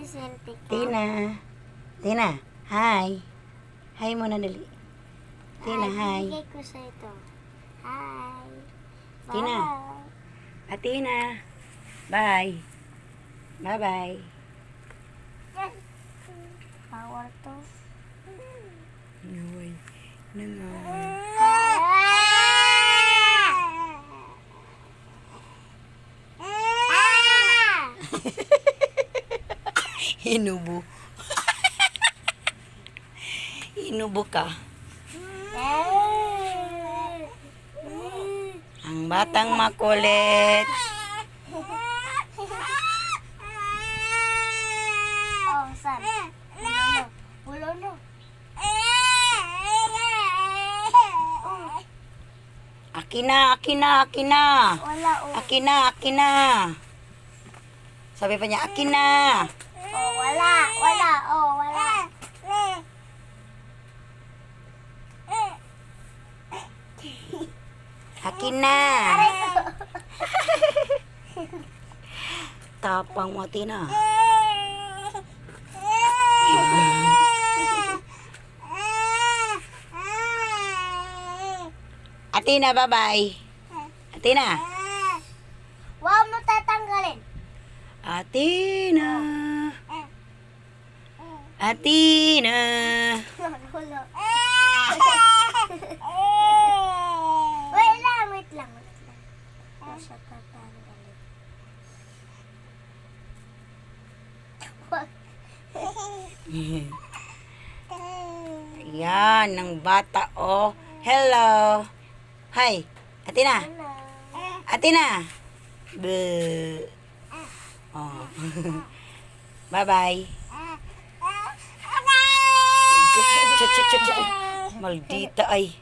Sisilpi ka. Tina. Tina, hi. Hi muna dali. Tina, hi. Bigay ko sa ito. Hi. Tina. Tina. Bye. Bye-bye. Bawal to. Naway. Nangaw. Hinubo. Hinubo ka. Ang batang makulit. Oh, san? Ulo no. Akin na, akin na, akin na. Wala oh. Akin na, akin na. Sabi pa niya, akin na. Oh, wala. Wala. Oh, wala. Akin na. Tapang mo, Tina. Atina, bye-bye. Atina. Huwag mo tatanggalin. Atina. Atina. Wala. Wait lang. Huwag siya tatanggalin. Yan, ng bata, oh. Hello. Hi. Atina. Atina. Bleh. Oh. Bye-bye. Maldita ay.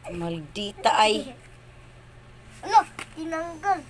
Maldita ay. Ano? Tinanggal.